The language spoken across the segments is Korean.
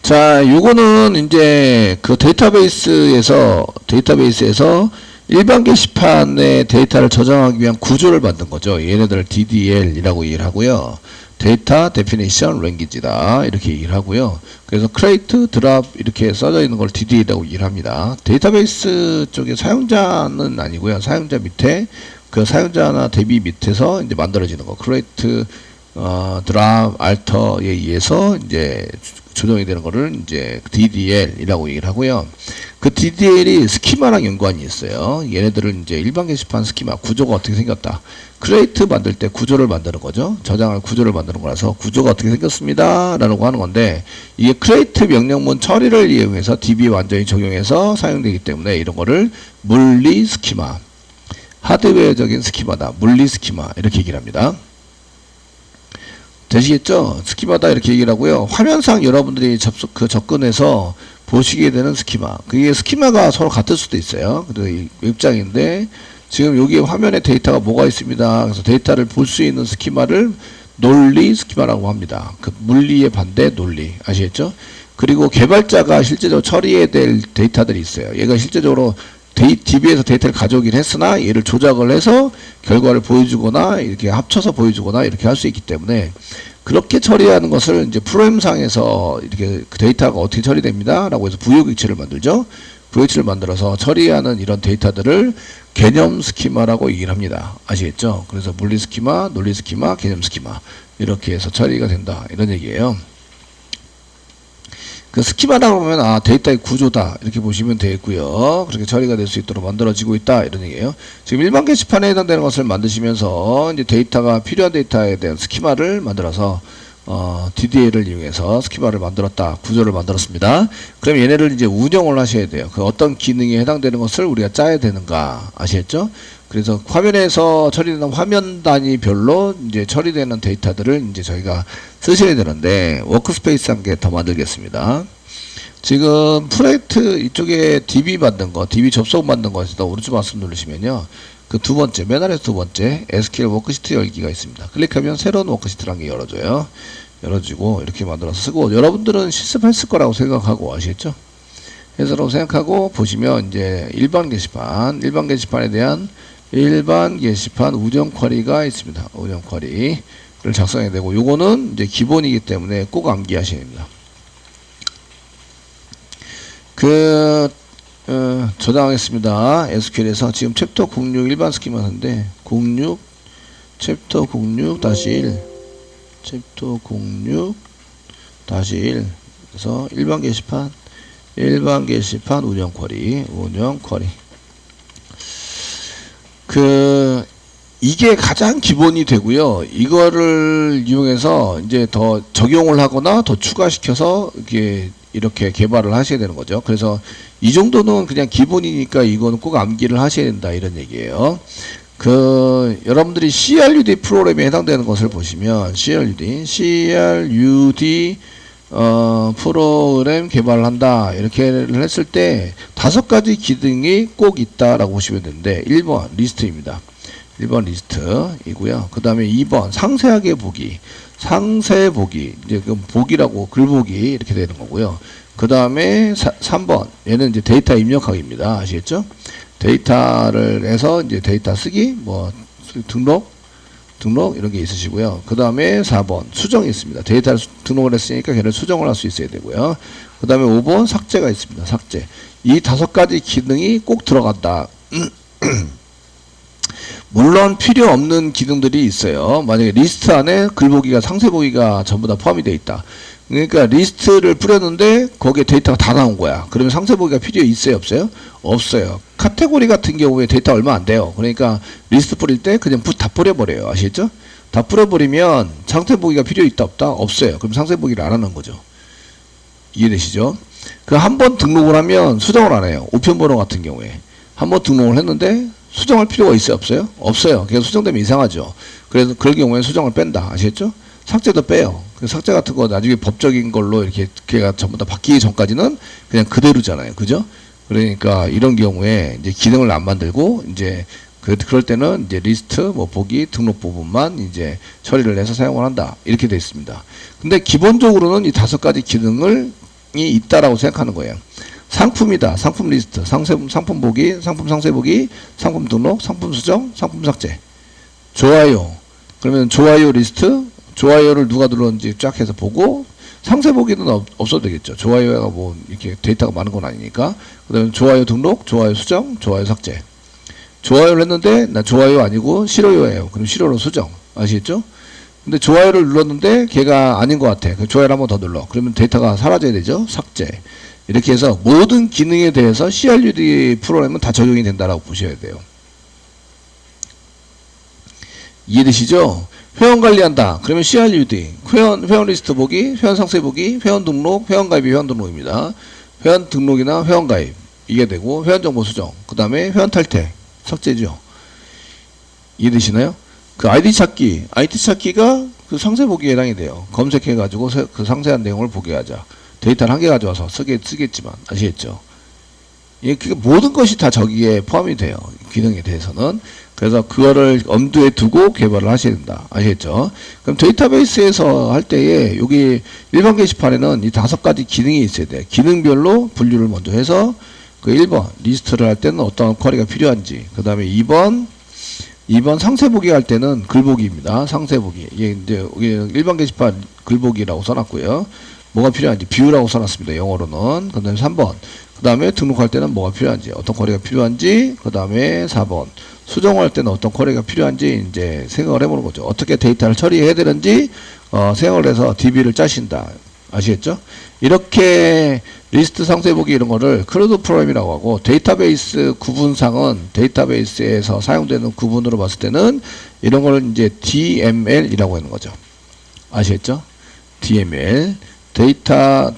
자, 요거는 이제 그 데이터베이스에서 일반 게시판에 데이터를 저장하기 위한 구조를 만든 거죠. 얘네들 DDL이라고 얘기를 하고요. 데이터 데피니션 랭귀지다 이렇게 얘기를 하고요. 그래서 create, drop 이렇게 써져 있는 걸 DDL이라고 얘기를 합니다. 데이터베이스 쪽에 사용자는 아니고요. 사용자 밑에 그 사용자나 대비 밑에서 이제 만들어지는 거 create, drop, alter에 의해서 이제 조정이 되는 거를 이제 DDL이라고 얘기를 하고요. 그 DDL이 스키마랑 연관이 있어요. 얘네들은 이제 일반 게시판 스키마 구조가 어떻게 생겼다. create 만들 때 구조를 만드는 거죠. 저장할 구조를 만드는 거라서 구조가 어떻게 생겼습니다. 라고 하는 건데 이게 create 명령문 처리를 이용해서 DB 완전히 적용해서 사용되기 때문에 이런 거를 물리 스키마, 하드웨어적인 스키마다. 물리 스키마 이렇게 얘기를 합니다. 되시겠죠? 스키마다 이렇게 얘기를 하고요. 화면상 여러분들이 접근해서 보시게 되는 스키마. 그게 스키마가 서로 같을 수도 있어요. 그래서 이 웹장인데 지금 여기 화면에 데이터가 뭐가 있습니다. 그래서 데이터를 볼 수 있는 스키마를 논리 스키마라고 합니다. 그 물리의 반대 논리. 아시겠죠? 그리고 개발자가 실제적으로 처리해야 될 데이터들이 있어요. 얘가 실제적으로 DB에서 데이터를 가져오긴 했으나 얘를 조작을 해서 결과를 보여주거나 이렇게 합쳐서 보여주거나 이렇게 할 수 있기 때문에 그렇게 처리하는 것을 이제 프로그램상에서 이렇게 그 데이터가 어떻게 처리됩니다 라고 해서 부여기치를 만들죠. 부여기치를 만들어서 처리하는 이런 데이터들을 개념 스키마라고 얘기를 합니다. 아시겠죠? 그래서 물리 스키마, 논리 스키마, 개념 스키마 이렇게 해서 처리가 된다 이런 얘기예요. 그 스키마라고 하면 데이터의 구조다 이렇게 보시면 되겠고요. 그렇게 처리가 될 수 있도록 만들어지고 있다 이런 얘기예요. 지금 일반 게시판에 해당되는 것을 만드시면서 이제 데이터가 필요한 데이터에 대한 스키마를 만들어서 DDL을 이용해서 스키마를 만들었다, 구조를 만들었습니다. 그럼 얘네를 이제 운영을 하셔야 돼요. 그 어떤 기능에 해당되는 것을 우리가 짜야 되는가 아시겠죠? 그래서 화면에서 처리되는 화면 단위별로 이제 처리되는 데이터들을 이제 저희가 쓰셔야 되는데 워크스페이스 한 개 더 만들겠습니다. 지금 프로젝트 이쪽에 DB 만든 거, DB 접속 만든 거에서 오른쪽 마우스 누르시면요. 그 두 번째, 맨 아래 두 번째 SQL 워크시트 열기가 있습니다. 클릭하면 새로운 워크시트를 한 개 열어줘요. 열어주고 이렇게 만들어서 쓰고 여러분들은 실습했을 거라고 생각하고 아시겠죠? 해서라고 생각하고 보시면 이제 일반 게시판에 대한 일반 게시판 운영 쿼리가 있습니다. 운영 쿼리를 작성해야 되고 요거는 이제 기본이기 때문에 꼭 암기하셔야 됩니다. 저장하겠습니다. SQL에서 지금 챕터 06 일반 스키마인데 06 챕터 06-1 챕터 06-1 그래서 일반 게시판 운영 쿼리 이게 가장 기본이 되고요. 이거를 이용해서 이제 더 적용을 하거나 더 추가시켜서 이렇게 개발을 하셔야 되는 거죠. 그래서 이 정도는 그냥 기본이니까 이거는 꼭 암기를 하셔야 된다 이런 얘기예요. 여러분들이 CRUD 프로그램에 해당되는 것을 보시면 CRUD 프로그램 개발을 한다 이렇게 했을 때 5가지 기능이 꼭 있다라고 보시면 되는데 1번 리스트입니다. 1번 리스트이고요. 그 다음에 2번 상세하게 보기 이제 그 보기라고 글보기 이렇게 되는 거고요. 그 다음에 3번 얘는 이제 데이터 입력하기입니다. 아시겠죠? 데이터를 해서 이제 데이터 쓰기 뭐 등록 이런 게 있으시고요. 그 다음에 4번 수정이 있습니다. 데이터를 등록을 했으니까 걔를 수정을 할 수 있어야 되고요. 그 다음에 5번 삭제가 있습니다. 삭제. 이 5가지 기능이 꼭 들어간다. 물론 필요 없는 기능들이 있어요. 만약에 리스트 안에 글보기가 상세보기가 전부 다 포함이 되어 있다. 그러니까 리스트를 뿌렸는데 거기에 데이터가 다 나온 거야. 그러면 상세보기가 필요 있어요 없어요? 없어요. 카테고리 같은 경우에 데이터 얼마 안 돼요. 그러니까 리스트 뿌릴 때 그냥 다 뿌려버려요. 아시겠죠? 다 뿌려버리면 상세보기가 필요 있다 없다? 없어요. 그럼 상세보기를 안 하는 거죠. 이해되시죠? 한 번 등록을 하면 수정을 안 해요. 우편번호 같은 경우에 한 번 등록을 했는데 수정할 필요가 있어요 없어요? 없어요. 그래서 수정되면 이상하죠. 그래서 그럴 경우에 수정을 뺀다. 아시겠죠? 삭제도 빼요. 삭제 같은 거 나중에 법적인 걸로 이렇게 걔가 전부 다 바뀌기 전까지는 그냥 그대로잖아요. 그죠? 그러니까 이런 경우에 이제 기능을 안 만들고 이제 그럴 때는 이제 리스트 뭐 보기 등록 부분만 이제 처리를 해서 사용을 한다. 이렇게 되어 있습니다. 근데 기본적으로는 이 5가지 기능을 있다라고 생각하는 거예요. 상품이다. 상품 리스트, 상품 보기, 상품 상세 보기, 상품 등록, 상품 수정, 상품 삭제. 좋아요. 그러면 좋아요 리스트, 좋아요를 누가 눌렀는지 쫙 해서 보고, 상세 보기는 없어도 되겠죠. 좋아요가 뭐 이렇게 데이터가 많은 건 아니니까. 그 다음에 좋아요 등록, 좋아요 수정, 좋아요 삭제. 좋아요를 했는데 나 좋아요 아니고 싫어요예요. 그럼 싫어로 수정. 아시겠죠? 근데 좋아요를 눌렀는데 걔가 아닌 것 같아. 그 좋아요를 한번 더 눌러. 그러면 데이터가 사라져야 되죠. 삭제. 이렇게 해서 모든 기능에 대해서 CRUD 프로그램은 다 적용이 된다라고 보셔야 돼요. 이해되시죠? 회원 관리한다. 그러면 CRUD. 회원 리스트 보기, 회원 상세 보기, 회원 등록, 회원 가입이 회원 등록입니다. 회원 등록이나 회원 가입. 이게 되고, 회원 정보 수정. 그 다음에 회원 탈퇴. 삭제죠. 이해되시나요? 그 아이디 찾기가 그 상세 보기에 해당이 돼요. 검색해가지고 그 상세한 내용을 보게 하자. 데이터를 한 개 가져와서 쓰겠지만, 아시겠죠? 예, 그 모든 것이 다 저기에 포함이 돼요. 기능에 대해서는. 그래서 그거를 엄두에 두고 개발을 하셔야 된다. 아시겠죠? 그럼 데이터베이스에서 할 때에 여기 일반 게시판에는 이 5가지 기능이 있어야 돼요. 기능별로 분류를 먼저 해서 그 1번 리스트를 할 때는 어떤 쿼리가 필요한지, 그 다음에 2번 상세 보기 할 때는 글보기입니다. 상세 보기. 이게 이제 일반 게시판 글보기라고 써놨고요. 뭐가 필요한지 뷰라고 써놨습니다. 영어로는. 그 다음에 3번. 그 다음에 등록할 때는 뭐가 필요한지, 어떤 쿼리가 필요한지, 그 다음에 4번. 수정할 때는 어떤 쿼리가 필요한지 이제 생각을 해보는 거죠. 어떻게 데이터를 처리해야 되는지 생각을 해서 DB를 짜신다. 아시겠죠? 이렇게 리스트 상세 보기 이런 거를 크루드 프로그램이라고 하고, 데이터베이스 구분상은 데이터베이스에서 사용되는 구분으로 봤을 때는 이런 거를 이제 DML이라고 하는 거죠. 아시겠죠? DML. 데이터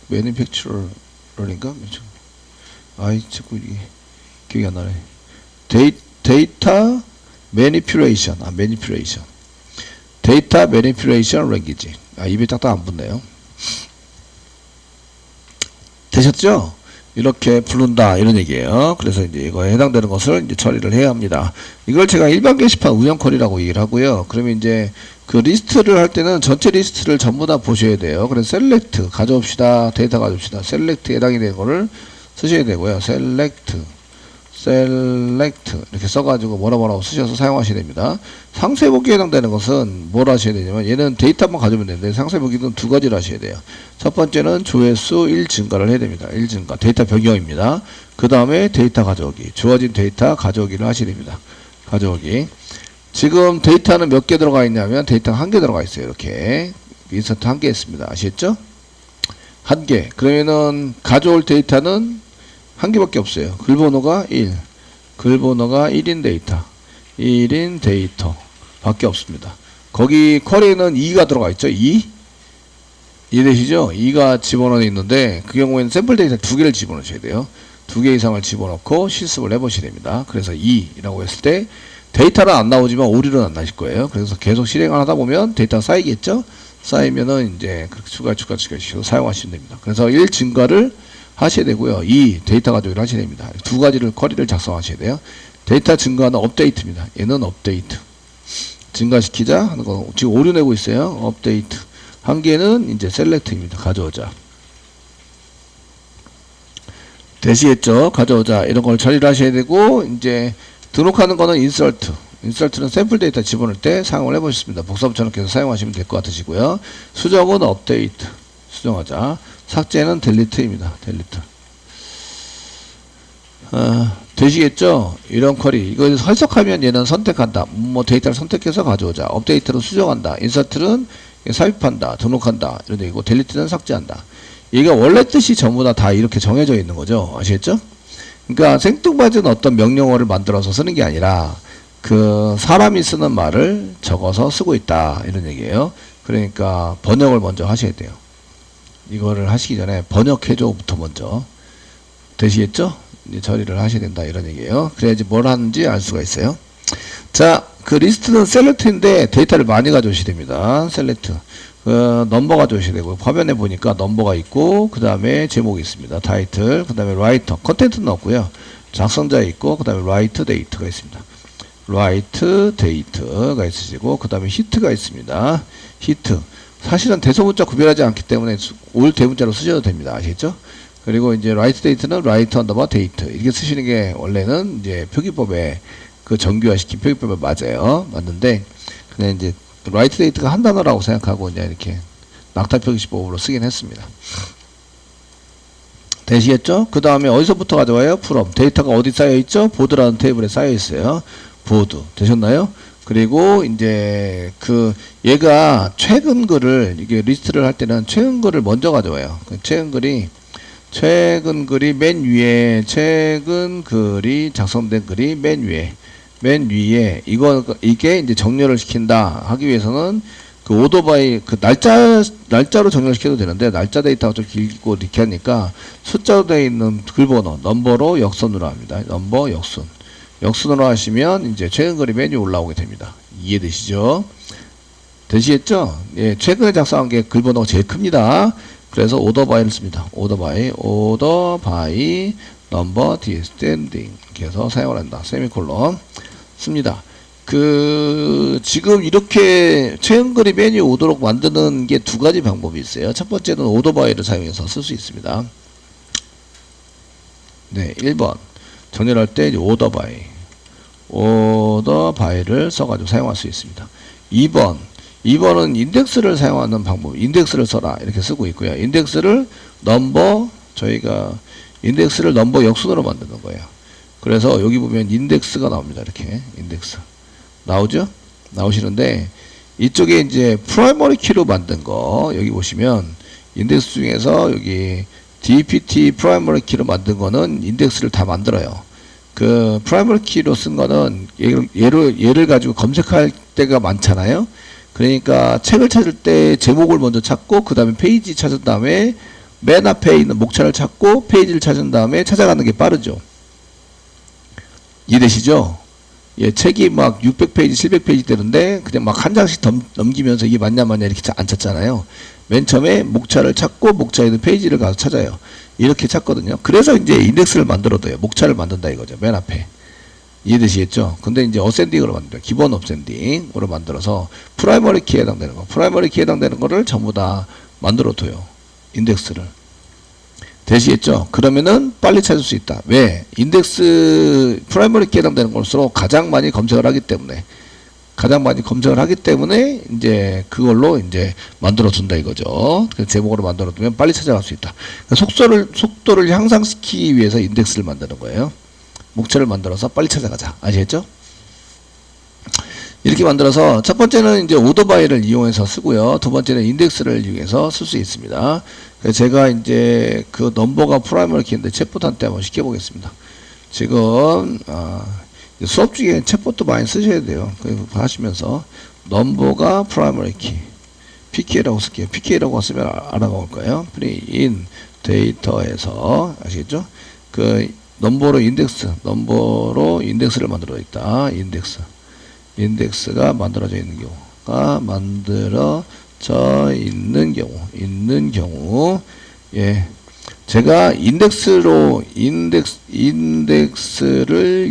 매니팩처러인가? 아이, 자꾸 이게 기억이 안 나네. 데이터 매니퓨레이션. 데이터 매니퓨레이션 랭귀지. 입에 딱딱 안 붙네요. 되셨죠? 이렇게 부른다 이런 얘기예요. 그래서 이제 이거에 해당되는 것을 이제 처리를 해야 합니다. 이걸 제가 일반 게시판 운영 쿼리라고 얘기를 하고요. 그러면 이제 그 리스트를 할 때는 전체 리스트를 전부 다 보셔야 돼요. 그래서 셀렉트 가져옵시다. 데이터 가져옵시다. 셀렉트에 해당이 되는 거를 쓰셔야 되고요. 셀렉트 이렇게 써가지고 뭐라고 쓰셔서 사용하셔야 됩니다. 상세 보기에 해당되는 것은 뭘 하셔야 되냐면, 얘는 데이터만 가져오면 되는데 상세 보기는 2가지를 하셔야 돼요. 첫 번째는 조회수 1 증가를 해야 됩니다. 1 증가. 데이터 변경입니다. 그 다음에 데이터 가져오기. 주어진 데이터 가져오기를 하셔야 됩니다. 가져오기. 지금 데이터는 몇 개 들어가 있냐면 데이터가 1개 들어가 있어요. 이렇게 인서트 1개 있습니다. 아시겠죠? 1개. 그러면은 가져올 데이터는 1개밖에 없어요. 글번호가 1. 글번호가 1인 데이터 밖에 없습니다. 거기 쿼리에는 2가 들어가 있죠. 2. 이해되시죠? 2가 집어넣어 있는데 그 경우에는 샘플 데이터 2개를 집어넣으셔야 돼요. 2개 이상을 집어넣고 실습을 해보셔야 됩니다. 그래서 2라고 했을 때 데이터는 안 나오지만 오류는 안 나실 거예요. 그래서 계속 실행을 하다 보면 데이터가 쌓이겠죠? 쌓이면은 이제 추가 사용하시면 됩니다. 그래서 1 증가를 하셔야 되고요. 2 데이터 가져오기를 하셔야 됩니다. 2가지를 쿼리를 작성하셔야 돼요. 데이터 증가는 업데이트입니다. 얘는 업데이트. 증가시키자 하는 거 지금 오류 내고 있어요. 업데이트. 1개는 이제 셀렉트입니다. 가져오자. 되시겠죠? 가져오자. 이런 걸 처리를 하셔야 되고, 이제 등록하는 거는 인설트는 샘플 데이터 집어넣을 때 사용을 해보셨습니다. 복사붙여 넣기 해서 사용하시면 될 것 같으시고요. 수정은 업데이트. 수정하자. 삭제는 델리트입니다. 델리트. 되시겠죠? 이런 쿼리. 이거 해석하면 얘는 선택한다. 뭐 데이터를 선택해서 가져오자. 업데이트는 수정한다. 인서트는 삽입한다. 등록한다. 이런 얘기고, 델리트는 삭제한다. 이게 원래 뜻이 전부 다 이렇게 정해져 있는 거죠. 아시겠죠? 그러니까 생뚱맞은 어떤 명령어를 만들어서 쓰는 게 아니라 그 사람이 쓰는 말을 적어서 쓰고 있다. 이런 얘기예요. 그러니까 번역을 먼저 하셔야 돼요. 이거를 하시기 전에 번역해줘부터 먼저. 되시겠죠? 이제 처리를 하셔야 된다. 이런 얘기예요. 그래야지 뭘 하는지 알 수가 있어요. 자, 그 리스트는 셀렉트인데 데이터를 많이 가져오셔야 됩니다. 셀렉트. 넘버 가져오셔야 되고, 화면에 보니까 넘버가 있고, 그 다음에 제목이 있습니다. 타이틀, 그 다음에 라이터, 컨텐츠는 없고요. 작성자에 있고, 그 다음에 라이트 데이트가 있습니다. 라이트 데이트가 있으시고, 그 다음에 히트가 있습니다. 히트. 사실은 대소문자 구별하지 않기 때문에 올 대문자로 쓰셔도 됩니다. 아시겠죠? 그리고 이제 write date는 write underbar date 이렇게 쓰시는 게 원래는 이제 표기법에 그 정규화시킨 표기법에 맞아요. 맞는데 그냥 이제 write date가 한 단어라고 생각하고 이제 이렇게 낙타 표기법으로 쓰긴 했습니다. 되시겠죠? 그 다음에 어디서부터 가져와요? from. 데이터가 어디 쌓여있죠? 보드라는 테이블에 쌓여있어요. 보드. 되셨나요? 그리고 이제 그 얘가 최근 글을 이게 리스트를 할 때는 최근 글을 먼저 가져와요. 최근 글이 맨 위에 최근 글이 작성된 글이 맨 위에 이게 이제 정렬을 시킨다 하기 위해서는 그 오더 바이 그 날짜로 정렬시켜도 되는데 날짜 데이터가 좀 길고 이렇게 하니까 숫자로 되어 있는 글번호 넘버로 역선으로 합니다. 넘버 역순으로 하시면 이제 최근 글이 메뉴 올라오게 됩니다. 이해되시죠? 되시겠죠? 예, 최근에 작성한 게 글번호가 제일 큽니다. 그래서 오더 바이를 씁니다. 오더 바이 넘버 디스텐딩 이렇게 해서 사용을 한다. 세미콜론 씁니다. 지금 이렇게 최근 글이 메뉴 오도록 만드는 게 두 가지 방법이 있어요. 첫 번째는 오더 바이를 사용해서 쓸 수 있습니다. 네, 1번. 정렬할 때 이제 오더 바이를 써가지고 사용할 수 있습니다. 2번은 인덱스를 사용하는 방법, 인덱스를 써라 이렇게 쓰고 있고요. 인덱스를 넘버 역순으로 만드는 거예요. 그래서 여기 보면 인덱스가 나옵니다. 이렇게 인덱스 나오죠? 나오시는데 이쪽에 이제 프라이머리 키로 만든 거 여기 보시면 인덱스 중에서 여기 DPT 프라이머리 키로 만든 거는 인덱스를 다 만들어요. 그 프라이머리 키로 쓴 거는 얘를 가지고 검색할 때가 많잖아요. 그러니까 책을 찾을 때 제목을 먼저 찾고 그 다음에 페이지 찾은 다음에 맨 앞에 있는 목차를 찾고 페이지를 찾은 다음에 찾아가는 게 빠르죠. 이해되시죠? 예, 책이 막 600페이지, 700페이지 되는데 그냥 막 한 장씩 넘기면서 이게 맞냐 이렇게 안 찾잖아요. 맨 처음에 목차를 찾고 목차에 있는 페이지를 가서 찾아요. 이렇게 찾거든요. 그래서 이제 인덱스를 만들어둬요. 목차를 만든다 이거죠. 맨 앞에. 이해되시겠죠? 근데 이제 어센딩으로 만들어요. 기본 어센딩으로 만들어서 프라이머리 키에 해당되는 거. 프라이머리 키에 해당되는 거를 전부 다 만들어둬요. 인덱스를. 되시겠죠? 그러면은 빨리 찾을 수 있다. 왜? 인덱스 프라이머리 키에 해당되는 것으로 가장 많이 검색을 하기 때문에 이제 그걸로 이제 만들어 둔다 이거죠. 제목으로 만들어 두면 빨리 찾아갈 수 있다. 속도를 향상시키기 위해서 인덱스를 만드는 거예요. 목차를 만들어서 빨리 찾아가자. 아시겠죠? 이렇게 만들어서 첫 번째는 이제 오더 바이를 이용해서 쓰고요. 두 번째는 인덱스를 이용해서 쓸 수 있습니다. 그래서 제가 이제 그 넘버가 프라이머리 키인데 챗봇한테 한번 시켜보겠습니다. 지금 수업 중에 챗봇도 많이 쓰셔야 돼요. 그래서 하시면서 넘버가 프라이머리 키 PK라고 쓸게요. PK라고 쓰면 알아볼 거예요. 프린 데이터에서 아시겠죠? 그 넘버로 인덱스를 만들어 있다. 인덱스가 만들어져 있는 경우 예. 제가 인덱스를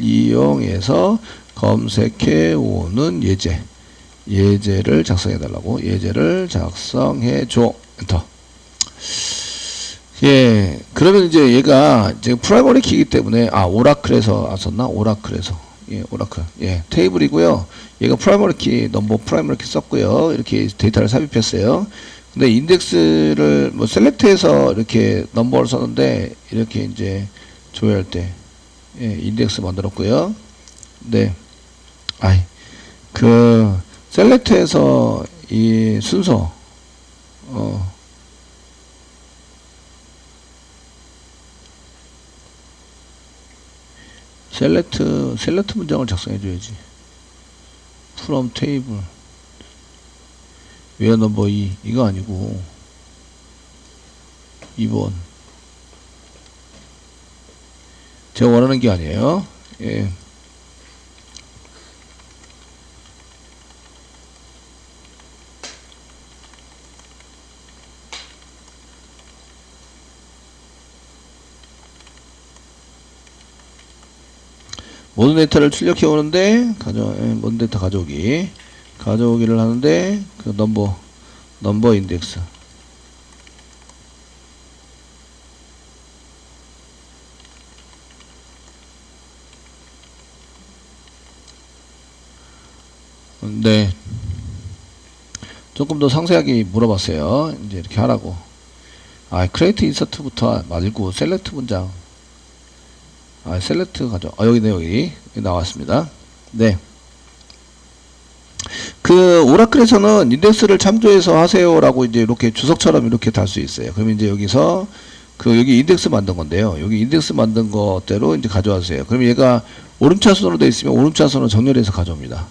이용해서 검색해 오는 예제를 작성해 달라고. 예제를 작성해 줘. 엔터. 예. 그러면 이제 얘가 지금 프라이머리 키이기 때문에 오라클에서 썼나? 예, 오라클. 예, 테이블이고요. 얘가 프라이머리 키, 넘버 프라이머리 키 썼고요. 이렇게 데이터를 삽입했어요. 근데 인덱스를 셀렉트해서 이렇게 넘버를 썼는데 이렇게 이제 조회할 때 인덱스 만들었고요. 네. 셀렉트해서 이 순서 셀렉트 문장을 작성해 줘야지. from table where number 2 이거 아니고 2번 제가 원하는 게 아니에요. 예. 모든 데이터를 출력해 오는데 모든 데이터 가져오기를 하는데 그 넘버 넘버 인덱스. 네. 조금 더 상세하게 물어봤어요. 이제 이렇게 하라고. 크레이트 인서트부터 말고 셀렉트 문장. 셀렉트 가져. 여기네, 여기 나왔습니다. 네. 그 오라클에서는 인덱스를 참조해서 하세요라고 이제 이렇게 주석처럼 이렇게 달 수 있어요. 그러면 이제 여기서 여기 인덱스 만든 건데요. 여기 인덱스 만든 것대로 이제 가져와주세요. 그러면 얘가 오름차순으로 되어 있으면 오름차순으로 정렬해서 가져옵니다.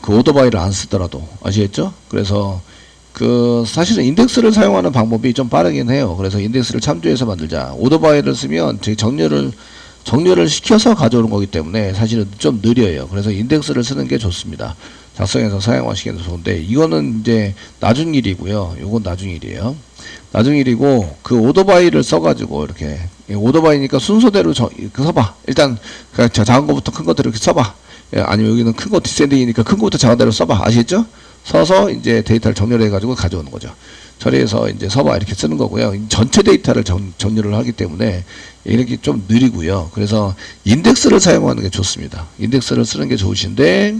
그 오더바이를 안 쓰더라도. 아시겠죠? 그래서 사실은 인덱스를 사용하는 방법이 좀 빠르긴 해요. 그래서 인덱스를 참조해서 만들자. 오더바이를 쓰면 되게 정렬을 시켜서 가져오는 거기 때문에 사실은 좀 느려요. 그래서 인덱스를 쓰는 게 좋습니다. 작성해서 사용하시기에는 좋은데, 이거는 이제 나중 일이고요. 요건 나중 일이에요. 나중 일이고, 그 오더바이를 써가지고 이렇게, 오더바이니까 순서대로 써봐. 일단 작은 거부터 큰 것들 이렇게 써봐. 아니면 여기는 큰 거 디센딩이니까 큰 거부터 작은 대로 써봐. 아시겠죠? 서서 이제 데이터를 정렬해가지고 가져오는 거죠. 처리해서 이제 서봐 이렇게 쓰는 거고요. 전체 데이터를 정렬을 하기 때문에 이렇게 좀 느리고요. 그래서 인덱스를 사용하는 게 좋습니다. 인덱스를 쓰는 게 좋으신데,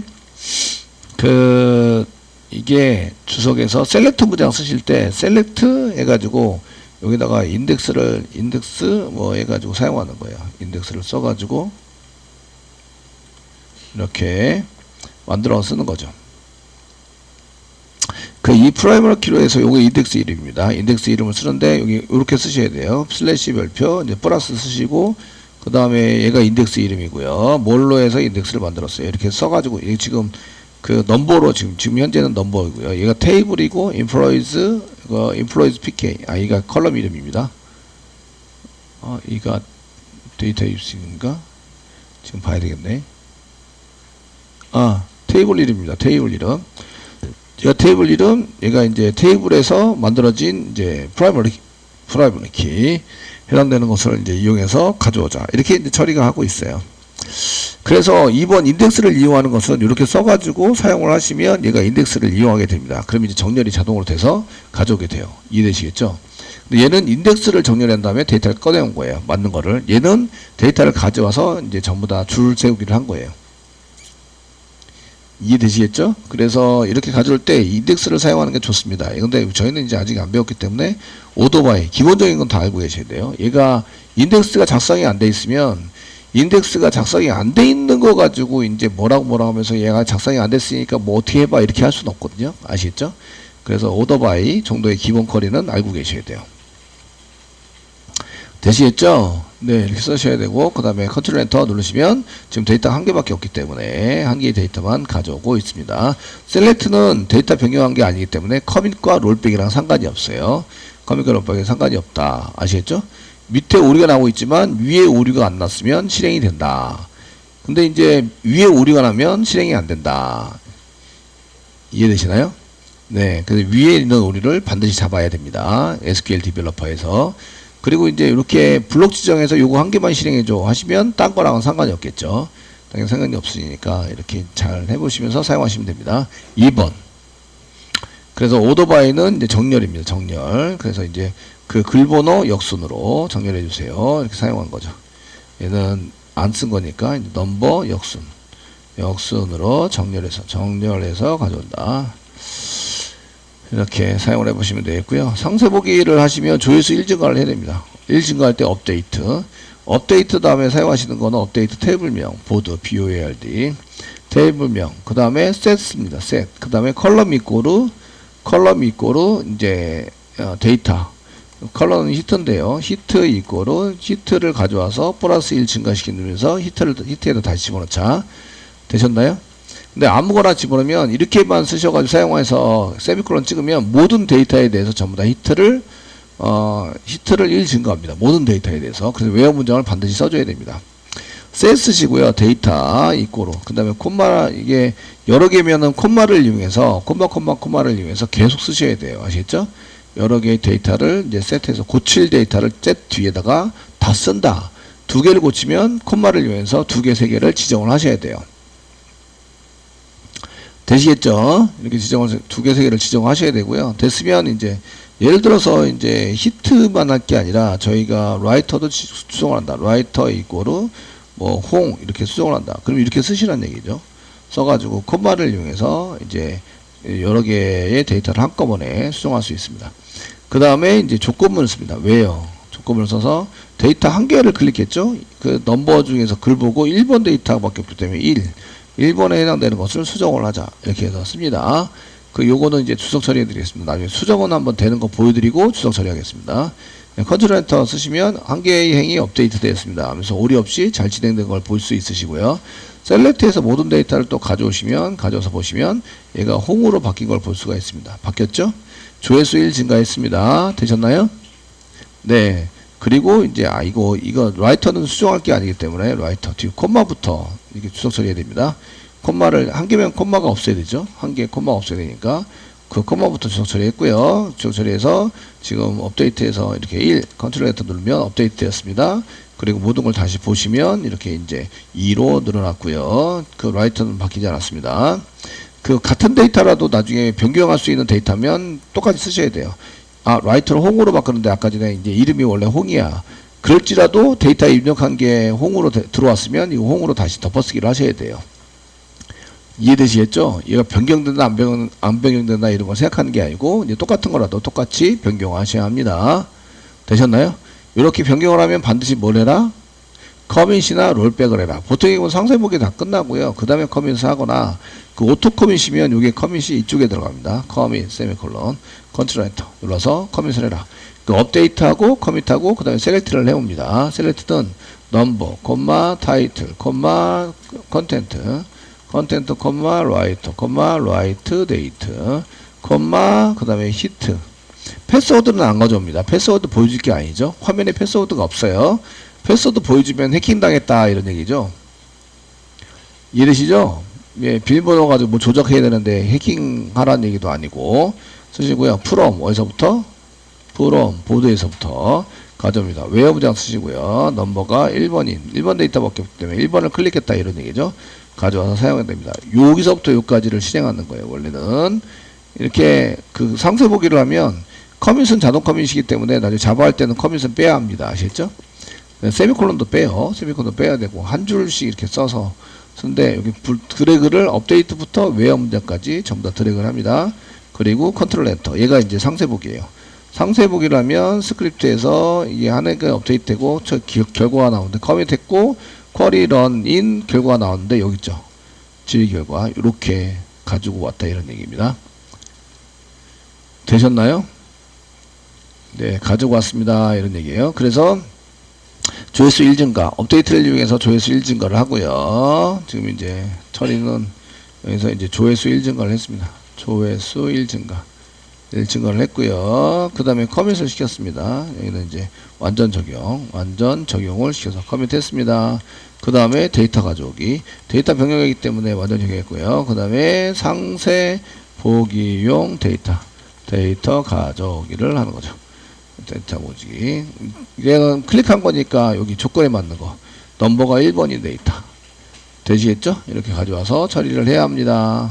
이게 주석에서 셀렉트 문장 쓰실 때 셀렉트 해가지고 여기다가 인덱스 뭐 해가지고 사용하는 거예요. 인덱스를 써가지고 이렇게 만들어 쓰는 거죠. 이 프라이머리 키로 해서 요게 인덱스 이름입니다. 인덱스 이름을 쓰는데 여기 이렇게 쓰셔야 돼요. 슬래시 별표 이제 플러스 쓰시고, 그 다음에 얘가 인덱스 이름이고요. 뭘로 해서 인덱스를 만들었어요. 이렇게 써가지고 얘 지금 넘버로 지금 현재는 넘버이고요. 얘가 테이블이고 인플로이즈 PK. 얘가 컬럼 이름입니다. 이가 데이터 유스인가? 지금 봐야 되겠네. 테이블 이름입니다. 테이블 이름. 제가 테이블 이름, 얘가 이제 테이블에서 만들어진 이제 프라이머리 키 해당되는 것을 이제 이용해서 가져오자. 이렇게 이제 처리가 하고 있어요. 그래서 이번 인덱스를 이용하는 것은 이렇게 써가지고 사용을 하시면 얘가 인덱스를 이용하게 됩니다. 그럼 이제 정렬이 자동으로 돼서 가져오게 돼요. 이해되시겠죠? 근데 얘는 인덱스를 정렬한 다음에 데이터를 꺼내온 거예요. 맞는 거를. 얘는 데이터를 가져와서 이제 전부 다 줄 세우기를 한 거예요. 이해되시겠죠? 그래서 이렇게 가져올 때 인덱스를 사용하는 게 좋습니다. 근데 저희는 이제 아직 안 배웠기 때문에 오더바이 기본적인 건 다 알고 계셔야 돼요. 얘가 인덱스가 작성이 안 돼 있으면, 인덱스가 작성이 안 돼 있는 거 가지고 이제 뭐라고 하면서 얘가 작성이 안 됐으니까 뭐 어떻게 해봐 이렇게 할 수는 없거든요. 아시겠죠? 그래서 오더바이 정도의 기본 커리는 알고 계셔야 돼요. 되시겠죠? 네, 이렇게 쓰셔야 되고, 그 다음에 컨트롤 엔터 누르시면 지금 데이터 한 개밖에 없기 때문에 한 개의 데이터만 가져오고 있습니다. 셀렉트는 데이터 변경한 게 아니기 때문에 커밋과 롤백이랑 상관이 없어요. 커밋과 롤백에 상관이 없다. 아시겠죠? 밑에 오류가 나오고 있지만 위에 오류가 안 났으면 실행이 된다. 근데 이제 위에 오류가 나면 실행이 안 된다. 이해되시나요? 네, 그래서 위에 있는 오류를 반드시 잡아야 됩니다. SQL 디벨로퍼에서. 그리고 이제 이렇게 블록 지정해서 요거 한 개만 실행해줘 하시면 딴 거랑은 상관이 없겠죠. 당연히 상관이 없으니까 이렇게 잘 해보시면서 사용하시면 됩니다. 2번. 그래서 오더바이는 이제 정렬입니다. 정렬. 그래서 이제 글번호 역순으로 정렬해 주세요. 이렇게 사용한 거죠. 얘는 안 쓴 거니까 이제 넘버 역순으로 정렬해서 가져온다. 이렇게 사용을 해보시면 되겠고요. 상세 보기를 하시면 조회수 1증가를 해야 됩니다. 1증가할 때 업데이트 다음에 사용하시는 거는 업데이트 테이블명, 보드, BOARD, 테이블명, 그 다음에 set입니다. set. 그 다음에 컬럼 이꼬르 이제 데이터. 컬럼은 히트인데요. 히트 이꼬르 히트를 가져와서 플러스 1 증가시키면서 히트에다 다시 집어넣자. 되셨나요? 근데 아무거나 집어넣으면 이렇게만 쓰셔가지고 사용해서 세미콜론 찍으면 모든 데이터에 대해서 전부 다 히트를 1 증가합니다. 모든 데이터에 대해서. 그래서 웨어 문장을 반드시 써줘야 됩니다. 셋 쓰시고요. 데이터 이꼬로. 그 다음에 콤마, 이게 여러 개면은 콤마를 이용해서, 콤마를 이용해서 계속 쓰셔야 돼요. 아시겠죠? 여러 개의 데이터를 이제 셋해서 고칠 데이터를 셋 뒤에다가 다 쓴다. 두 개를 고치면 콤마를 이용해서 두 개, 세 개를 지정을 하셔야 돼요. 되시겠죠? 이렇게 지정을 두 개, 세 개를 지정하셔야 되고요. 됐으면 이제 예를 들어서 이제 히트만 할 게 아니라 저희가 라이터도 수정을 한다. 라이터 이꼬르 뭐 홍 이렇게 수정을 한다. 그럼 이렇게 쓰시란 얘기죠. 써가지고 콤마를 이용해서 이제 여러 개의 데이터를 한꺼번에 수정할 수 있습니다. 그 다음에 이제 조건문을 씁니다. 왜요? 조건문을 써서 데이터 한 개를 클릭했죠. 그 넘버 중에서 글 보고 1번 데이터밖에 없기 때문에 1번에 해당되는 것을 수정을 하자. 이렇게 해서 씁니다. 그 요거는 이제 주석 처리해 드리겠습니다. 나중에 수정은 한번 되는 거 보여드리고 주석 처리하겠습니다. 네, 컨트롤 엔터 쓰시면 한 개의 행이 업데이트 되었습니다. 하면서 오리 없이 잘 진행된 걸 볼 수 있으시고요. 셀렉트에서 모든 데이터를 또 가져와서 보시면 얘가 홍으로 바뀐 걸 볼 수가 있습니다. 바뀌었죠? 조회수 1 증가했습니다. 되셨나요? 네. 그리고 이제 이거 라이터는 수정할 게 아니기 때문에 라이터 뒤 콤마부터 이렇게 주석 처리해야 됩니다. 콤마를 한 개면 콤마가 없어야 되죠. 한 개에 콤마가 없어야 되니까 그 콤마부터 주석 처리했고요. 주석 처리해서 지금 업데이트해서 이렇게 1 컨트롤 엔터 누르면 업데이트 되었습니다. 그리고 모든 걸 다시 보시면 이렇게 이제 2로 늘어났고요. 그 라이터는 바뀌지 않았습니다. 그 같은 데이터라도 나중에 변경할 수 있는 데이터면 똑같이 쓰셔야 돼요. 라이터를 홍으로 바꾸는데 아까 전에 이제 이름이 원래 홍이야. 그럴지라도 데이터에 입력한 게 홍으로 들어왔으면 이거 홍으로 다시 덮어쓰기를 하셔야 돼요. 이해되시겠죠? 얘가 변경된다 안 변경된다 이런 걸 생각하는 게 아니고 이제 똑같은 거라도 똑같이 변경하셔야 합니다. 되셨나요? 이렇게 변경을 하면 반드시 뭘 해라? 커밋이나 롤백을 해라. 보통 이건 상세보기 다 끝나고요. 그 다음에 커밋을 하거나 그 오토 커밋이면 이게 커밋이 이쪽에 들어갑니다. 커밋 세미콜론 컨트롤 엔터 눌러서 커밋을 해라. 그 업데이트하고 커밋하고 그 다음에 셀렉트를 해옵니다. 셀렉트는 넘버, 콤마, 타이틀, 콤마, 컨텐트, 콤마, 라이트, 데이트, 콤마, 그 다음에 히트. 패스워드는 안 가져옵니다. 패스워드 보여줄 게 아니죠. 화면에 패스워드가 없어요. 패스워드 보여주면 해킹당했다 이런 얘기죠. 이해되시죠? 예, 비밀번호 가지고 뭐 조작해야 되는데 해킹하라는 얘기도 아니고 쓰시고요. from 어디서부터? from 보드에서부터 가져옵니다. 웨어 부장 쓰시고요. 넘버가 1번 데이터밖에 없기 때문에 1번을 클릭했다 이런 얘기죠. 가져와서 사용해야 됩니다. 여기서부터 여기까지를 실행하는 거예요. 원래는 이렇게 그 상세 보기를 하면 커밋은 자동 커밋이기 때문에 나중에 자바 할 때는 커밋은 빼야 합니다. 아시겠죠? 세미콜론도 빼요. 세미콜론도 빼야 되고 한 줄씩 이렇게 써서 쓰는데 여기 드래그를 업데이트부터 웨어 문장까지 전부 다 드래그를 합니다. 그리고 컨트롤 엔터. 얘가 이제 상세 보기예요. 상세 보기를 하면 스크립트에서 이게 하나가 업데이트 되고 저 결과가 나오는데 커밋 했고 쿼리 런인 결과가 나오는데 여기 있죠. 질의 결과 이렇게 가지고 왔다 이런 얘기입니다. 되셨나요? 네, 가지고 왔습니다 이런 얘기예요. 그래서 조회수 1 증가, 업데이트를 이용해서 조회수 1 증가를 하고요. 지금 이제 처리는 여기서 이제 조회수 1 증가를 했습니다. 조회수 1 증가. 1 증가를 했고요. 그 다음에 커밋을 시켰습니다. 여기는 이제 완전 적용을 시켜서 커밋했습니다. 그 다음에 데이터 가져오기. 데이터 변경이기 때문에 완전 적용했고요. 그 다음에 상세 보기용 데이터 가져오기를 하는 거죠. 데이터 보기. 이건 클릭한 거니까 여기 조건에 맞는 거. 넘버가 1번인 데이터. 되시겠죠? 이렇게 가져와서 처리를 해야 합니다.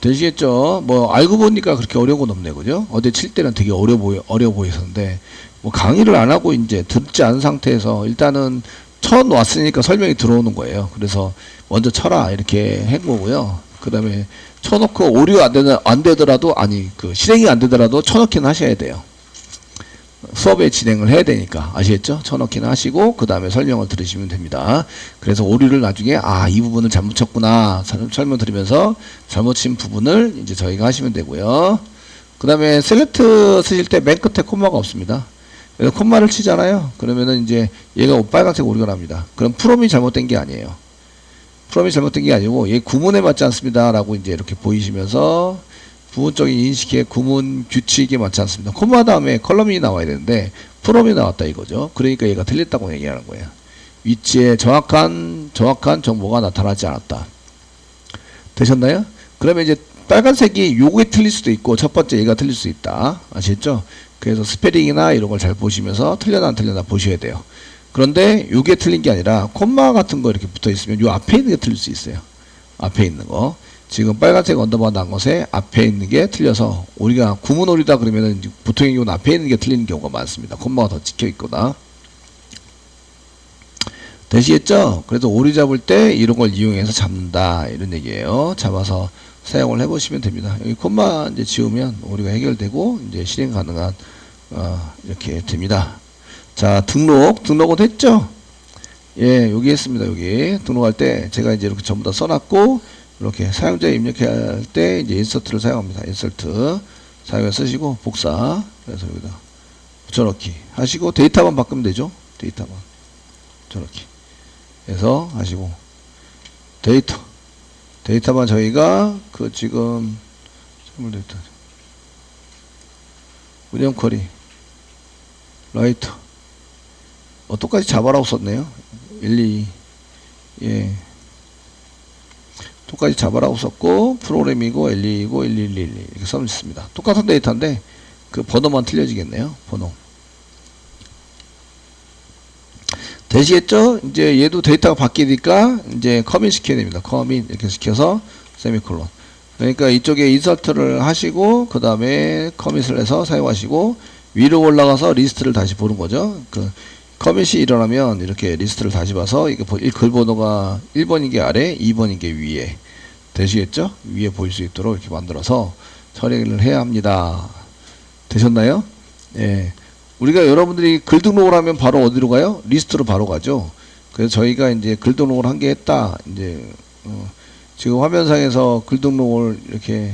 되시겠죠? 뭐 알고 보니까 그렇게 어려운 건 없네, 그죠? 어제 칠 때는 되게 어려 보였었는데 뭐 강의를 안 하고 이제 듣지 않은 상태에서 일단은 처음 왔으니까 설명이 들어오는 거예요. 그래서 먼저 쳐라 이렇게 한 거고요. 그 다음에 쳐놓고 오류 안 되더라도 그 실행이 안 되더라도 쳐넣기는 하셔야 돼요. 수업에 진행을 해야 되니까 아시겠죠? 쳐넣기는 하시고 그 다음에 설명을 들으시면 됩니다. 그래서 오류를 나중에 이 부분을 잘못 쳤구나 설명 드리면서 잘못 친 부분을 이제 저희가 하시면 되고요. 그 다음에 셀렉트 쓰실 때 맨 끝에 콤마가 없습니다. 그래서 콤마를 치잖아요. 그러면은 이제 얘가 빨간색 오류가 납니다. 그럼 프롬이 잘못된 게 아니에요. 프롬이 잘못된 게 아니고 얘 구문에 맞지 않습니다 라고 이제 이렇게 보이시면서 부분적인 인식의 구문 규칙에 맞지 않습니다. 콤마 다음에 컬럼이 나와야 되는데 프롬이 나왔다 이거죠. 그러니까 얘가 틀렸다고 얘기하는 거예요. 위치에 정확한 정보가 나타나지 않았다. 되셨나요? 그러면 이제 빨간색이 요게 틀릴 수도 있고 첫 번째 얘가 틀릴 수 있다. 아시겠죠? 그래서 스페링이나 이런 걸 잘 보시면서 틀렸나 안 틀렸나 보셔야 돼요. 그런데 이게 틀린 게 아니라 콤마 같은 거 이렇게 붙어 있으면 요 앞에 있는 게 틀릴 수 있어요. 앞에 있는 거. 지금 빨간색 언더바 난 것에 앞에 있는 게 틀려서 우리가 구문오리다 그러면은 보통의 경우는 앞에 있는 게 틀리는 경우가 많습니다. 콤마가 더 찍혀 있거나. 되시겠죠? 그래서 오리 잡을 때 이런 걸 이용해서 잡는다 이런 얘기예요. 잡아서 사용을 해보시면 됩니다. 여기 콤마 이제 지우면 오리가 해결되고 이제 실행 가능한 이렇게 됩니다. 자, 등록은 했죠? 예, 여기 했습니다. 여기 등록할 때 제가 이제 이렇게 전부 다 써놨고 이렇게 사용자 입력할 때 이제 인서트를 사용합니다. 인서트 사용해서 쓰시고 복사 그래서 여기다 붙여넣기 하시고 데이터만 바꾸면 되죠. 데이터만 붙여넣기 해서 하시고 데이터만 저희가 그 지금 선물 데이터 운영 쿼리 라이터 똑같이 잡아라고 썼네요. 1, 2 예 똑같이 잡아라고 썼고 프로그램이고 L2이고 1111 이렇게 써면 있습니다. 똑같은 데이터인데 그 번호만 틀려지겠네요. 번호 되시겠죠? 이제 얘도 데이터가 바뀌니까 이제 커밋 시켜야 됩니다. 커밋 이렇게 시켜서 세미콜론. 그러니까 이쪽에 인서트를 하시고 그 다음에 커밋을 해서 사용하시고 위로 올라가서 리스트를 다시 보는 거죠. 그 커밋이 일어나면 이렇게 리스트를 다시 봐서 이게 글 번호가 1번인 게 아래 2번인 게 위에 되시겠죠? 위에 보일 수 있도록 이렇게 만들어서 처리를 해야 합니다. 되셨나요? 예. 우리가 여러분들이 글 등록을 하면 바로 어디로 가요? 리스트로 바로 가죠. 그래서 저희가 이제 글 등록을 한 게 했다. 이제 지금 화면상에서 글 등록을 이렇게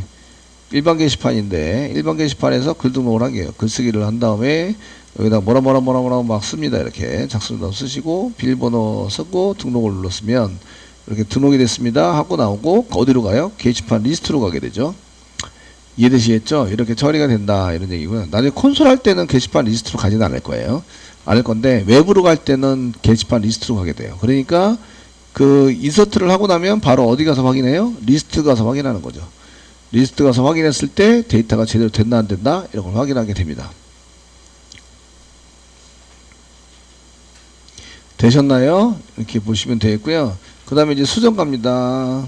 일반 게시판인데 일반 게시판에서 글 등록을 하게요. 글쓰기를 한 다음에 여기다 뭐라 막 씁니다. 이렇게 작성도 쓰시고 비밀번호 쓰고 등록을 눌렀으면 이렇게 등록이 됐습니다 하고 나오고 어디로 가요? 게시판 리스트로 가게 되죠. 이해되시겠죠? 이렇게 처리가 된다 이런 얘기고요. 나중에 콘솔 할 때는 게시판 리스트로 가지는 않을 거예요. 않을 건데 외부로 갈 때는 게시판 리스트로 가게 돼요. 그러니까 그 인서트를 하고 나면 바로 어디 가서 확인해요? 리스트 가서 확인하는 거죠. 리스트 가서 확인했을 때 데이터가 제대로 됐나 안 됐나 이런 걸 확인하게 됩니다. 되셨나요? 이렇게 보시면 되겠고요. 그 다음에 이제 수정 갑니다.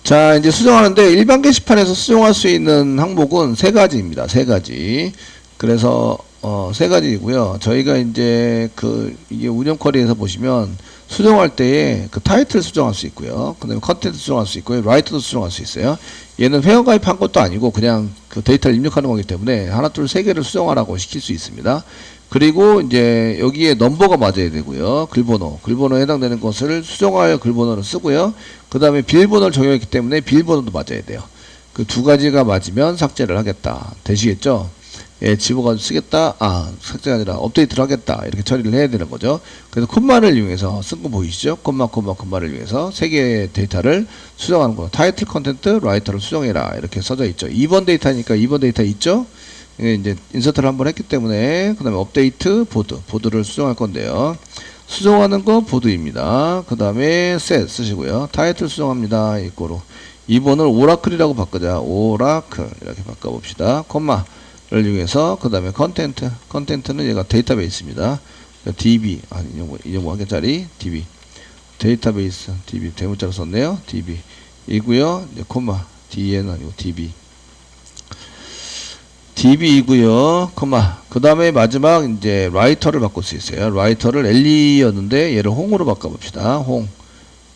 자, 이제 수정하는데 일반 게시판에서 수정할 수 있는 항목은 세 가지입니다. 세 가지. 그래서 세 가지이고요. 저희가 이제 이게 운영 쿼리에서 보시면 수정할 때에 그 타이틀 수정할 수 있고요. 그 다음에 컨텐트 수정할 수 있고요. 라이터도 수정할 수 있어요. 얘는 회원 가입한 것도 아니고 그냥 그 데이터를 입력하는 거기 때문에 하나, 둘, 세 개를 수정하라고 시킬 수 있습니다. 그리고 이제 여기에 넘버가 맞아야 되고요. 글번호에 해당되는 것을 수정하여 글번호를 쓰고요. 그 다음에 비밀번호를 적용했기 때문에 비밀번호도 맞아야 돼요. 그 두 가지가 맞으면 삭제를 하겠다. 되시겠죠? 예, 집어가지고 쓰겠다. 삭제가 아니라 업데이트를 하겠다. 이렇게 처리를 해야 되는 거죠. 그래서 콤마를 이용해서 쓴 거 보이시죠? 콤마를 이용해서 세 개의 데이터를 수정하는 거. 타이틀, 컨텐트, 라이터를 수정해라. 이렇게 써져 있죠. 2번 데이터니까 2번 데이터 있죠? 이제 인서트를 한번 했기 때문에 그 다음에 업데이트 보드를 수정할 건데요. 수정하는 거 보드입니다. 그 다음에 셋 쓰시고요. 타이틀 수정합니다. 이거로 2번을 오라클이라고 바꾸자. 오라클 이렇게 바꿔봅시다. 콤마를 이용해서 그 다음에 컨텐트는 얘가 데이터베이스입니다. DB 인용모 한 개짜리 DB 데이터베이스 DB 대문자로 썼네요. DB 이고요. 이제 콤마 DN 아니고 DB이고요. 그 다음에 마지막 이제 라이터를 바꿀 수 있어요. 라이터를 L2였는데 얘를 홍으로 바꿔봅시다. 홍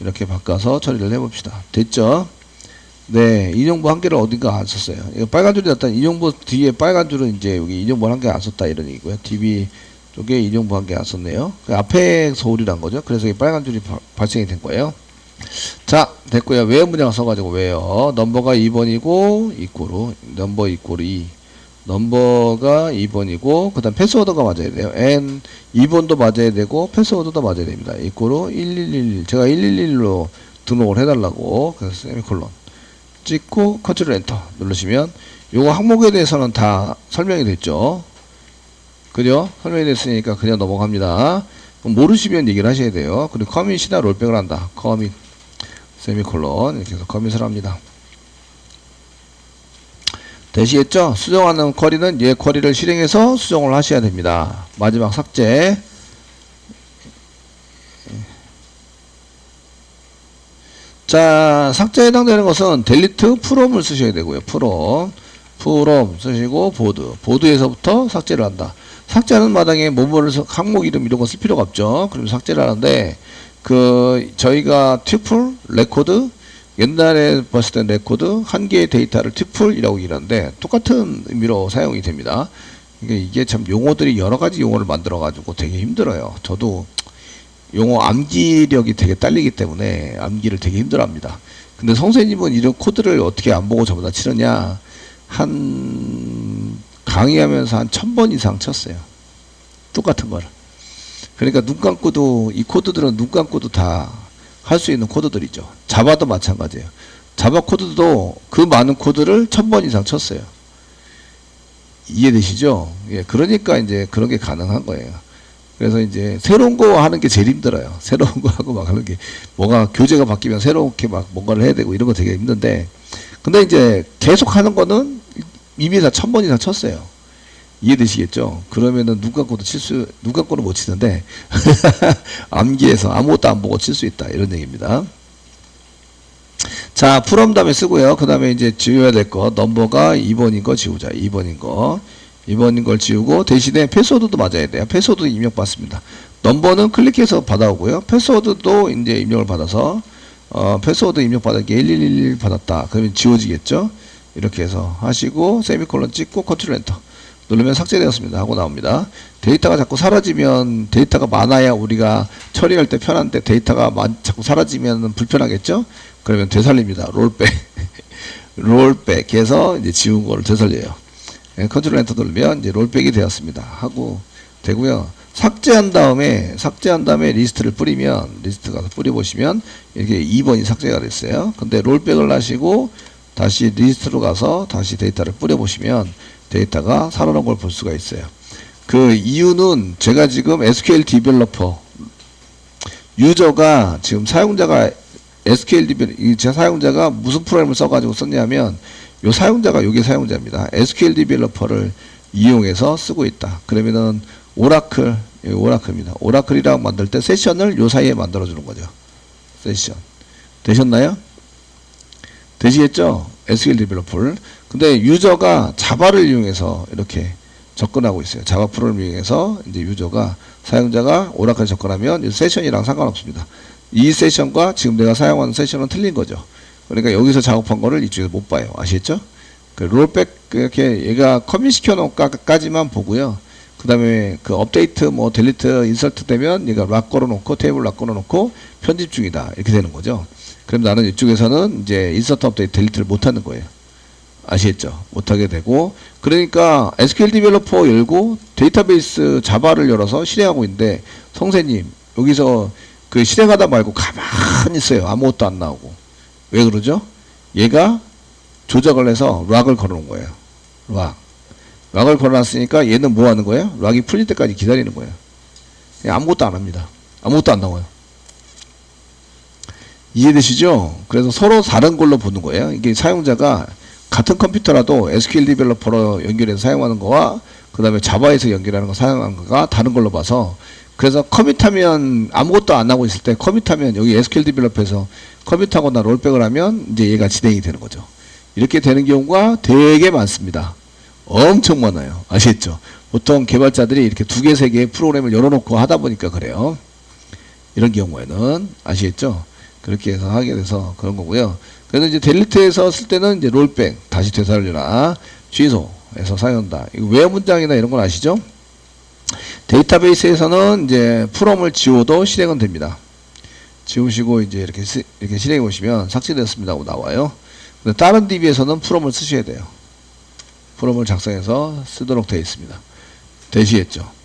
이렇게 바꿔서 처리를 해봅시다. 됐죠? 네, 인용부 한 개를 어딘가 안 썼어요. 이거 빨간 줄이 났다. 인용부 뒤에 빨간 줄은 이제 여기 인용부 한 개 안 썼다 이런 얘기고요. DB 쪽에 인용부 한 개 안 썼네요. 그 앞에 서울이란 거죠. 그래서 이 빨간 줄이 발생이 된 거예요. 자, 됐고요. 웨어 문장 써가지고 웨어 넘버가 2번이고 이꼬로 넘버 이꼬로 2 넘버가 2번이고 그 다음 패스워드가 맞아야 돼요. N 2번도 맞아야 되고 패스워드도 맞아야 됩니다. 이꼬로 1111 제가 111로 등록을 해달라고 그래서 세미콜론 찍고 컨트롤 엔터 누르시면 요거 항목에 대해서는 다 설명이 됐죠. 그죠? 설명이 됐으니까 그냥 넘어갑니다. 모르시면 얘기를 하셔야 돼요. 그리고 커밋이나 롤백을 한다. 커밋 세미콜론 이렇게 해서 커밋을 합니다. 되시겠죠? 수정하는 쿼리는 얘 쿼리를 실행해서 수정을 하셔야 됩니다. 마지막 삭제. 자, 삭제에 해당되는 것은 delete from을 쓰셔야 되고요. from 쓰시고 보드에서부터 삭제를 한다. 삭제하는 마당에 뭐뭐를 항목 이름 이런 거 쓸 필요가 없죠. 그럼 삭제를 하는데 저희가 tuple, 레코드 옛날에 봤을 땐 레코드 한 개의 데이터를 튜플이라고 얘기하는데 똑같은 의미로 사용이 됩니다. 이게 참 용어들이 여러 가지 용어를 만들어 가지고 되게 힘들어요. 저도 용어 암기력이 되게 딸리기 때문에 암기를 되게 힘들어 합니다. 근데 선생님은 이런 코드를 어떻게 안 보고 저보다 치느냐, 강의하면서 한 1000번 이상 쳤어요. 똑같은 거를. 그러니까 눈 감고도, 이 코드들은 눈 감고도 다 할 수 있는 코드들이죠. 자바도 마찬가지예요. 자바 코드도 그 많은 코드를 1000번 이상 쳤어요. 이해되시죠? 예, 그러니까 이제 그런 게 가능한 거예요. 그래서 이제 새로운 거 하는 게 제일 힘들어요. 새로운 거 하고 막 하는 게, 뭐가 교재가 바뀌면 새롭게 막 뭔가를 해야 되고 이런 거 되게 힘든데, 근데 이제 계속 하는 거는 이미 다 1000번 이상 쳤어요. 이해되시겠죠? 그러면은 눈 감고는 못 치는데, 암기해서 아무것도 안 보고 칠 수 있다. 이런 얘기입니다. 자, from 다음에 쓰고요. 그 다음에 이제 지워야 될 거, 넘버가 2번인 거 지우자. 2번인 걸 지우고, 대신에 패스워드도 맞아야 돼요. 패스워드 입력받습니다. 넘버는 클릭해서 받아오고요. 패스워드도 이제 입력을 받아서, 패스워드 입력받은 게 1111 받았다. 그러면 지워지겠죠? 이렇게 해서 하시고, 세미콜론 찍고, 컨트롤 엔터. 누르면 삭제되었습니다 하고 나옵니다. 데이터가 자꾸 사라지면, 데이터가 많아야 우리가 처리할 때 편한데 데이터가 자꾸 사라지면 불편하겠죠? 그러면 되살립니다. 롤백 해서 이제 지운 거를 되살려요. 컨트롤 엔터 누르면 이제 롤백이 되었습니다 하고 되고요. 삭제한 다음에 리스트를 뿌리면, 리스트 가서 뿌려보시면 이렇게 2번이 삭제가 됐어요. 근데 롤백을 하시고 다시 리스트로 가서 다시 데이터를 뿌려보시면 데이터가 살아난 걸 볼 수가 있어요. 그 이유는 제가 지금 SQL 디벨로퍼 유저가 지금 사용자가 SQL 디벨로퍼 제 사용자가 무슨 프로그램을 써가지고 썼냐면 요 사용자가 요게 사용자입니다. SQL 디벨로퍼를 이용해서 쓰고 있다. 그러면은 오라클입니다. 오라클이라고 만들 때 세션을 요 사이에 만들어 주는 거죠. 세션 되셨나요? 되시겠죠? SQL 디벨로퍼를. 근데 유저가 자바를 이용해서 이렇게 접근하고 있어요. 자바 프로그램을 이용해서 이제 유저가, 사용자가 오라클에 접근하면 이 세션이랑 상관없습니다. 이 세션과 지금 내가 사용하는 세션은 틀린 거죠. 그러니까 여기서 작업한 거를 이쪽에서 못 봐요. 아시겠죠? 그 롤백, 이렇게 얘가 커밋 시켜놓까지만 보고요. 그 다음에 그 업데이트, 뭐 델리트, 인설트 되면 얘가 락 걸어놓고, 테이블 락 걸어놓고 편집 중이다. 이렇게 되는 거죠. 그럼 나는 이쪽에서는 이제 인서트 업데이트 델리트를 못하는 거예요. 아시겠죠? 못하게 되고, 그러니까 SQL 디벨로퍼 열고 데이터베이스 자바를 열어서 실행하고 있는데, 선생님 여기서 그 실행하다 말고 가만히 있어요. 아무것도 안 나오고. 왜 그러죠? 얘가 조작을 해서 락을 걸어놓은 거예요. 락을 걸어놨으니까 얘는 뭐 하는 거예요? 락이 풀릴 때까지 기다리는 거예요. 아무것도 안 합니다. 아무것도 안 나와요. 이해되시죠? 그래서 서로 다른 걸로 보는 거예요. 이게 사용자가 같은 컴퓨터라도 SQL 디벨로퍼로 연결해서 사용하는 거와 그 다음에 자바에서 연결하는 거 사용하는 거가 다른 걸로 봐서, 그래서 커밋하면 아무것도 안 하고 있을 때 커밋하면 여기 SQL 디벨로퍼에서 커밋하거나 롤백을 하면 이제 얘가 진행이 되는 거죠. 이렇게 되는 경우가 되게 많습니다. 엄청 많아요. 아시겠죠? 보통 개발자들이 이렇게 2개, 3개 프로그램을 열어놓고 하다 보니까 그래요. 이런 경우에는 아시겠죠? 그렇게 해서 하게 돼서 그런 거고요. 그래서 이제 델리트에서 쓸 때는 이제 롤백, 다시 되살려라, 취소해서 사용한다. 이거 외화 문장이나 이런 건 아시죠? 데이터베이스에서는 이제 프롬을 지워도 실행은 됩니다. 지우시고 이제 이렇게 실행해 보시면 삭제되었습니다 하고 나와요. 근데 다른 DB에서는 프롬을 쓰셔야 돼요. 프롬을 작성해서 쓰도록 되어 있습니다. 되시겠죠?